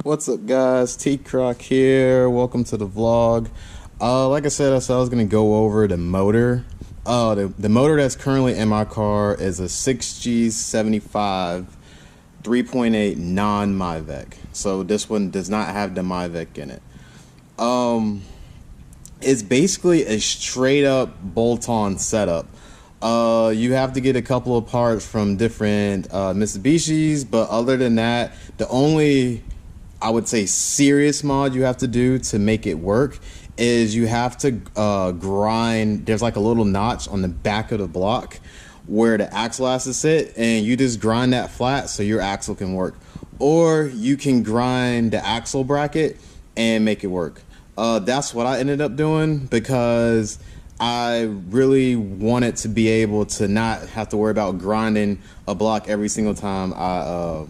What's up, guys? T-Croc here. Welcome to the vlog. Like I said, I was gonna go over the motor. The motor that's currently in my car is a 6g75 3.8 non-Myvec. So this one does not have the Myvec in it. It's basically a straight up bolt-on setup. You have to get a couple of parts from different Mitsubishis, but other than that, the only, I would say, serious mod you have to do to make it work is you have to grind. There's like a little notch on the back of the block where the axle has to sit, and you just grind that flat so your axle can work. Or you can grind the axle bracket and make it work. That's what I ended up doing because I really wanted to be able to not have to worry about grinding a block every single time I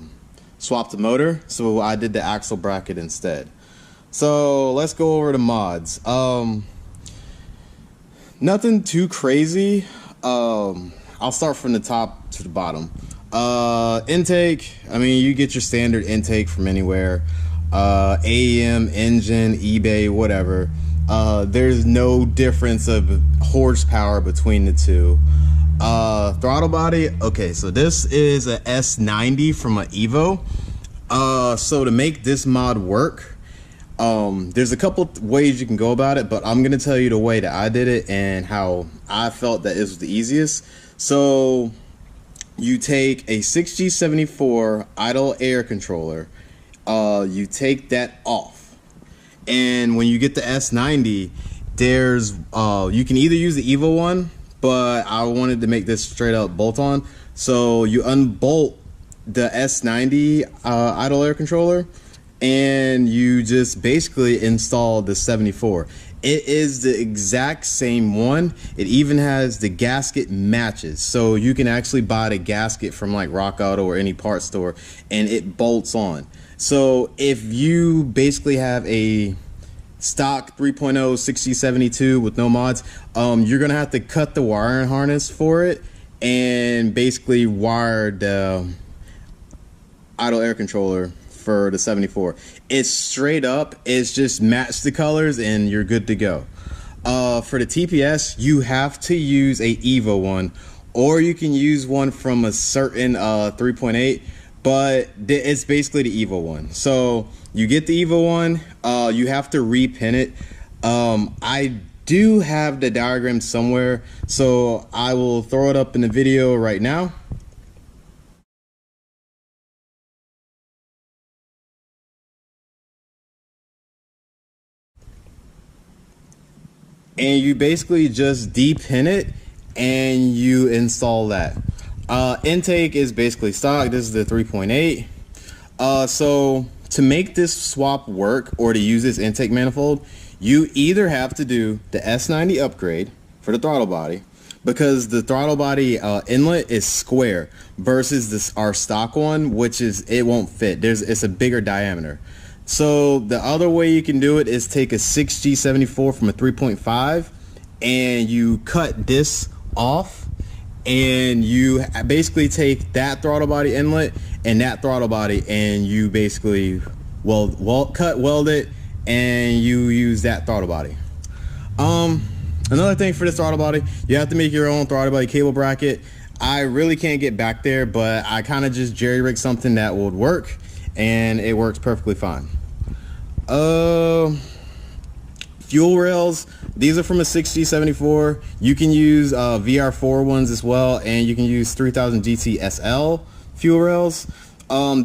swapped the motor, so I did the axle bracket instead. So let's go over the mods. Nothing too crazy. I'll start from the top to the bottom. Intake, I mean, you get your standard intake from anywhere. AEM, engine, eBay, whatever. There's no difference of horsepower between the two. Throttle body, okay, so this is a S90 from an Evo. So to make this mod work, there's a couple ways you can go about it, but I'm gonna tell you the way that I did it and how I felt that it was the easiest. So you take a 6G74 idle air controller, you take that off, and when you get the S90, there's you can either use the Evo one, but I wanted to make this straight up bolt on, so you unbolt the S90 idle air controller and you just basically install the 74. It is the exact same one. It even has the gasket matches, so you can actually buy the gasket from like Rock Auto or any parts store and it bolts on. So if you basically have a stock 3.0 6G72 with no mods, you're gonna have to cut the wiring harness for it and basically wire the idle air controller for the 74. It's straight up, it's just match the colors and you're good to go. For the TPS, you have to use a Evo one, or you can use one from a certain 3.8, but it's basically the Evo one. So you get the Evo one, you have to repin it. I do have the diagram somewhere, so I will throw it up in the video right now. And you basically just depin it and you install that. Intake is basically stock. This is the 3.8. So to make this swap work, or to use this intake manifold, you either have to do the S90 upgrade for the throttle body, because the throttle body inlet is square versus our stock one, which is, it won't fit. It's a bigger diameter. So the other way you can do it is take a 6G74 from a 3.5 and you cut this off, and you basically take that throttle body inlet and that throttle body and you basically weld it, and you use that throttle body. Another thing for this throttle body, you have to make your own throttle body cable bracket. I really can't get back there, but I kind of just jerry-rigged something that would work, and it works perfectly fine. Fuel rails, these are from a 6G74. You can use VR4 ones as well, and you can use 3000 GT SL fuel rails.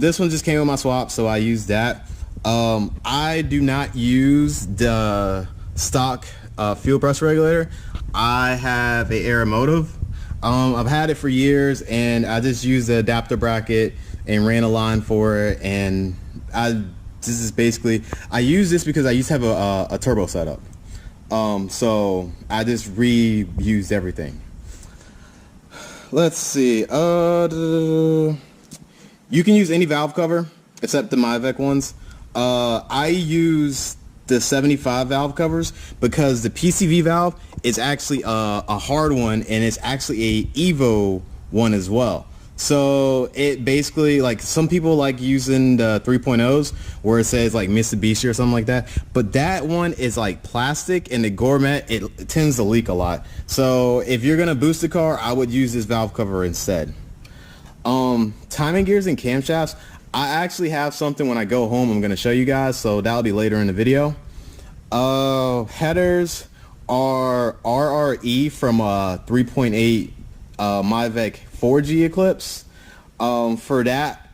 This one just came with my swap, so I used that. I do not use the stock fuel pressure regulator. I have a Aeromotive. I've had it for years, and I just used the adapter bracket and ran a line for it, and this is basically, I use this because I used to have a turbo setup. So I just reused everything. Let's see. You can use any valve cover except the Myvec ones. I use the 75 valve covers because the PCV valve is actually a hard one, and it's actually a Evo one as well. So it basically, like, some people like using the 3.0s where it says like Mitsubishi or something like that, but that one is like plastic, and the Gourmet, it tends to leak a lot. So if you're gonna boost the car, I would use this valve cover instead. Timing gears and camshafts, I actually have something when I go home I'm gonna show you guys, so that'll be later in the video. Headers are RRE from 3.8 Myvec 4G Eclipse. For that,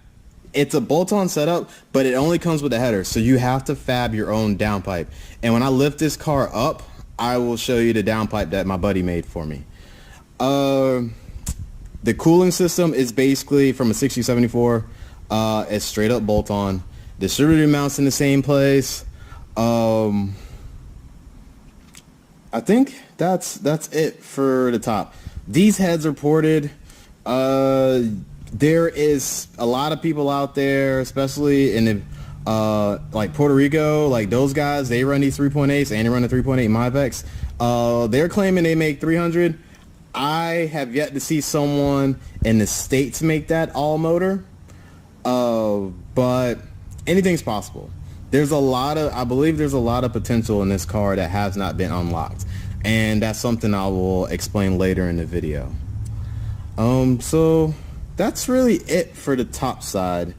it's a bolt-on setup, but it only comes with a header, so you have to fab your own downpipe. And when I lift this car up, I will show you the downpipe that my buddy made for me. The cooling system is basically from a 6g74. It's straight up bolt-on. Distributor mounts in the same place. I think that's it for the top. These heads are ported. There is a lot of people out there, especially in the like Puerto Rico, like those guys, they run these 3.8s and they run the 3.8 Myvecs. They're claiming they make 300. I have yet to see someone in the States make that all motor. But anything's possible. I believe there's a lot of potential in this car that has not been unlocked, and that's something I will explain later in the video. So that's really it for the top side.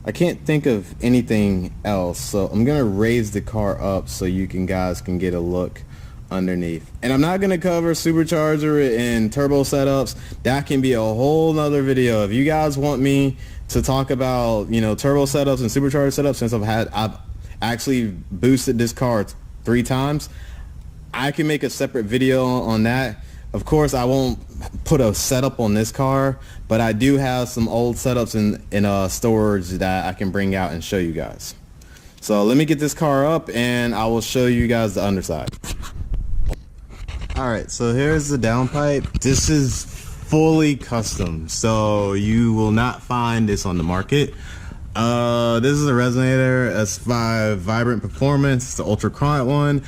I can't think of anything else, so I'm gonna raise the car up so you guys can get a look underneath. And I'm not gonna cover supercharger and turbo setups. That can be a whole nother video. If you guys want me to talk about, you know, turbo setups and supercharger setups, since I've actually boosted this car 3 times, I can make a separate video on that. Of course, I won't put a setup on this car, but I do have some old setups in storage that I can bring out and show you guys. So let me get this car up and I will show you guys the underside. Alright, so here's the downpipe. This is fully custom, so you will not find this on the market. This is a resonator S5 Vibrant Performance. It's the ultra chronic one.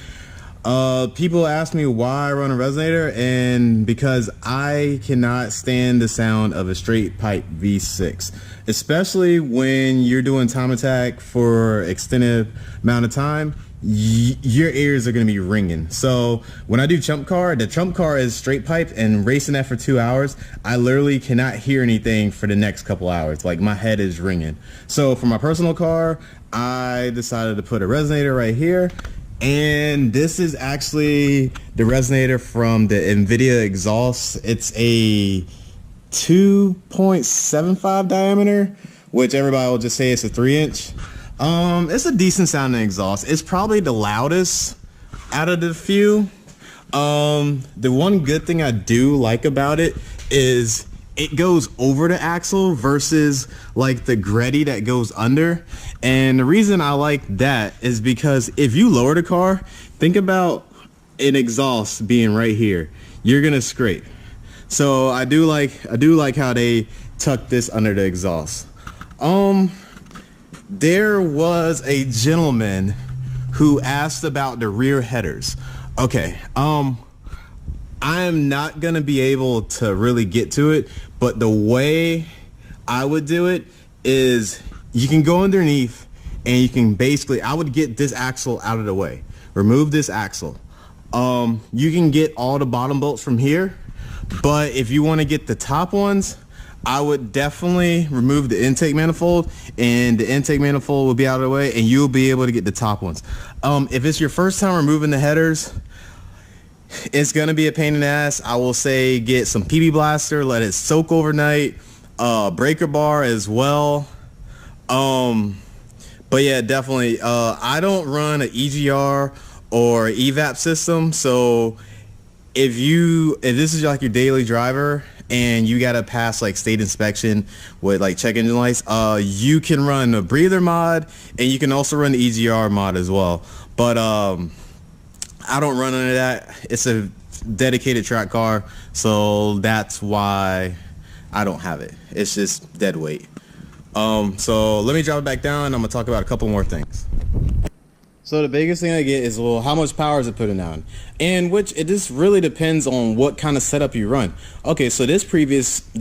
People ask me why I run a resonator, and because I cannot stand the sound of a straight pipe V6, especially when you're doing time attack for extended amount of time. Your ears are going to be ringing. So when I do chump car, the chump car is straight pipe, and racing that for 2 hours, I literally cannot hear anything for the next couple hours. Like, my head is ringing. So for my personal car, I decided to put a resonator right here. And this is actually the resonator from the NVIDIA exhaust. It's a 2.75 diameter, which everybody will just say it's a 3-inch. It's a decent sounding exhaust. It's probably the loudest out of the few. The one good thing I do like about it is it goes over the axle versus like the Greddy that goes under. And the reason I like that is because if you lower the car, think about an exhaust being right here. You're gonna scrape. So I do like how they tuck this under the exhaust. There was a gentleman who asked about the rear headers. Okay, I am not gonna be able to really get to it, but the way I would do it is you can go underneath and you can basically, I would get this axle out of the way, remove this axle. You can get all the bottom bolts from here, but if you want to get the top ones, I would definitely remove the intake manifold, and the intake manifold will be out of the way, and you'll be able to get the top ones. If it's your first time removing the headers, it's gonna be a pain in the ass. I will say get some PB Blaster, let it soak overnight, breaker bar as well. But yeah, definitely. I don't run an EGR or EVAP system, so if this is like your daily driver and you gotta pass like state inspection with like check engine lights, you can run a breather mod, and you can also run the EGR mod as well. But I don't run any of that. It's a dedicated track car, so that's why I don't have it. It's just dead weight. So let me drop it back down. I'm gonna talk about a couple more things. So the biggest thing I get is, well, how much power is it putting down? And which it just really depends on what kind of setup you run. Okay, so the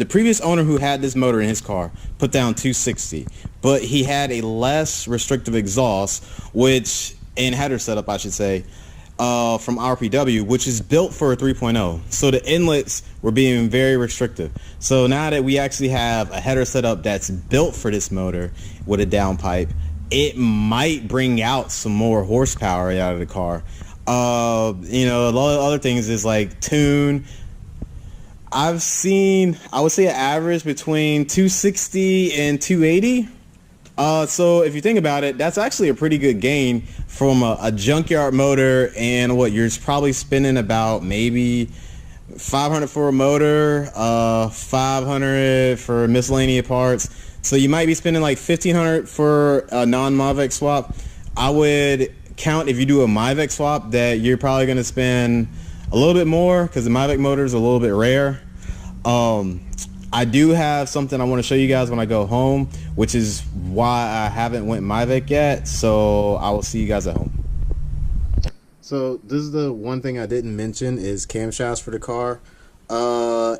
previous owner who had this motor in his car put down 260, but he had a less restrictive exhaust, which and header setup, I should say, from RPW, which is built for a 3.0. So the inlets were being very restrictive. So now that we actually have a header setup that's built for this motor with a downpipe, it might bring out some more horsepower out of the car. A lot of other things is like tune. I've seen, I would say, an average between 260 and 280. So if you think about it, that's actually a pretty good gain from a junkyard motor, and what you're probably spending about maybe 500 for a motor, 500 for miscellaneous parts. So you might be spending like 1,500 for a non-Mavic swap. I would count, if you do a Mavic swap, that you're probably going to spend a little bit more because the Mavic motor is a little bit rare. I do have something I want to show you guys when I go home, which is why I haven't went Mavic yet. So I will see you guys at home. So this is the one thing I didn't mention is camshafts for the car.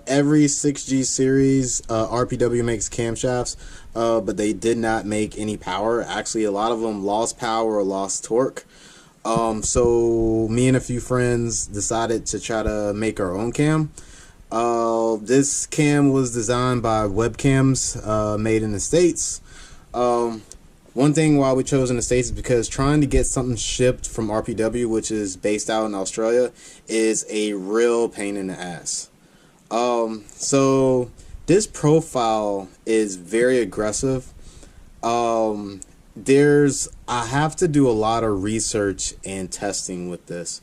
Every 6G series RPW makes camshafts, but they did not make any power. Actually, a lot of them lost power or lost torque. So me and a few friends decided to try to make our own cam. This cam was designed by Webcams, made in the States. One thing why we chose in the States is because trying to get something shipped from RPW, which is based out in Australia, is a real pain in the ass. So this profile is very aggressive. I have to do a lot of research and testing with this.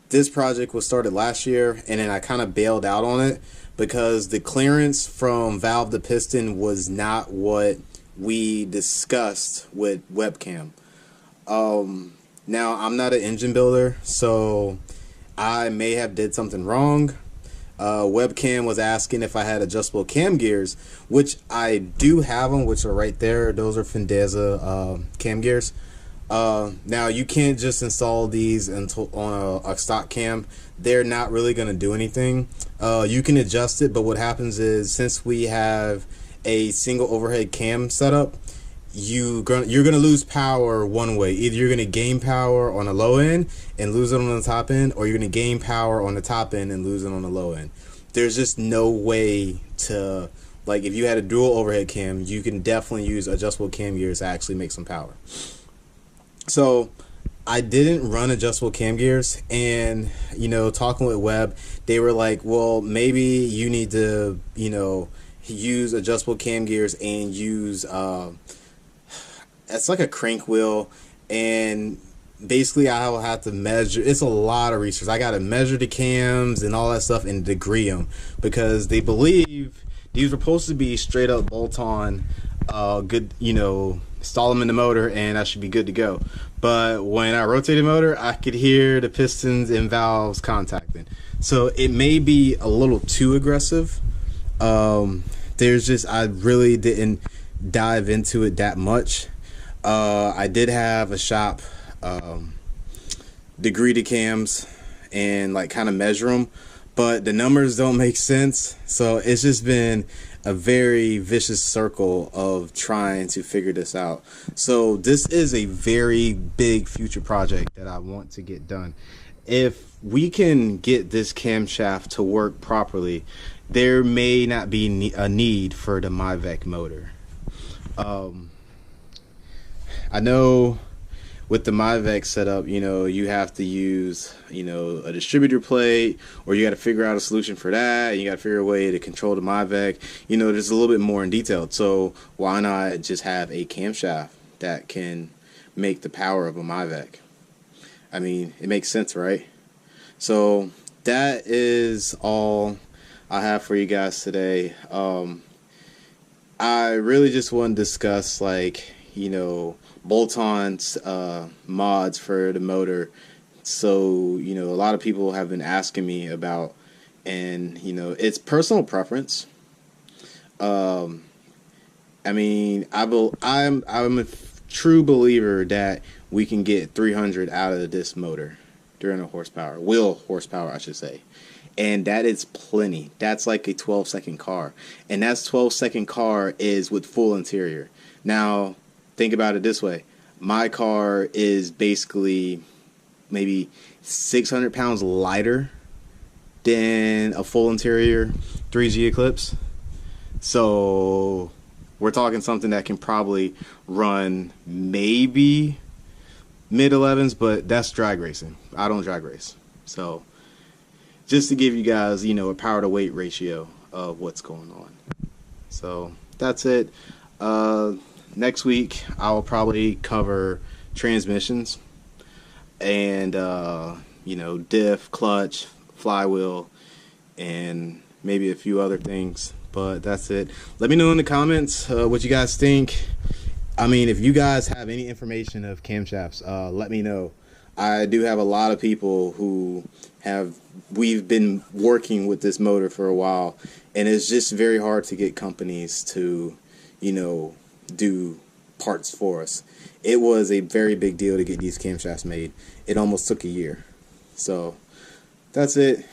This project was started last year, and then I kind of bailed out on it because the clearance from valve to piston was not what we discussed with Webcam. Now, I'm not an engine builder, so I may have did something wrong. Webcam was asking if I had adjustable cam gears, which I do have them, which are right there. Those are Fendeza cam gears. Now, you can't just install these on a stock cam. They're not really going to do anything. You can adjust it, but what happens is, since we have a single overhead cam setup, you're gonna lose power one way. Either you're gonna gain power on the low end and lose it on the top end, or you're gonna gain power on the top end and lose it on the low end. There's just no way to, like, if you had a dual overhead cam, you can definitely use adjustable cam gears to actually make some power. So I didn't run adjustable cam gears, and talking with Web, they were like, well, maybe you need to use adjustable cam gears and use it's like a crank wheel, and basically I will have to measure. It's a lot of research. I got to measure the cams and all that stuff and degree them, because they believe these were supposed to be straight up bolt on, good, install them in the motor and I should be good to go. But when I rotate the motor, I could hear the pistons and valves contacting. So it may be a little too aggressive. I really didn't dive into it that much. I did have a shop degree the cams and kind of measure them, but the numbers don't make sense. So it's just been a very vicious circle of trying to figure this out. So this is a very big future project that I want to get done. If we can get this camshaft to work properly, there may not be a need for the Mavic motor. I know with the Mavic setup, you have to use, a distributor plate, or you got to figure out a solution for that. And you got to figure a way to control the Mavic. There's a little bit more in detail. So why not just have a camshaft that can make the power of a Mavic? I mean, it makes sense, right? So that is all I have for you guys today. I really just want to discuss bolt-on mods for the motor. So a lot of people have been asking me about, and it's personal preference. I mean, I'm a true believer that we can get 300 out of this motor during a horsepower, wheel horsepower, I should say. And that is plenty. That's like a 12-second car. And that's 12-second car is with full interior. Now, think about it this way. My car is basically maybe 600 pounds lighter than a full interior 3G Eclipse. So we're talking something that can probably run maybe mid-11s, but that's drag racing. I don't drag race. So just to give you guys, you know, a power to weight ratio of what's going on. So that's it. Next week I'll probably cover transmissions and you know, diff, clutch, flywheel, and maybe a few other things. But that's it. Let me know in the comments what you guys think. I mean, if you guys have any information of camshafts, let me know. I do have a lot of people who we've been working with this motor for a while, and it's just very hard to get companies to, you know, do parts for us. It was a very big deal to get these camshafts made. It almost took a year. So that's it.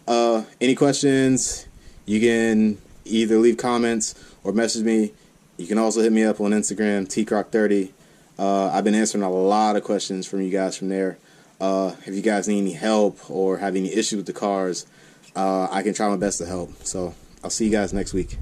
Any questions, you can either leave comments or message me. You can also hit me up on Instagram, tcroc30. I've been answering a lot of questions from you guys from there. If you guys need any help or have any issues with the cars, I can try my best to help. So I'll see you guys next week.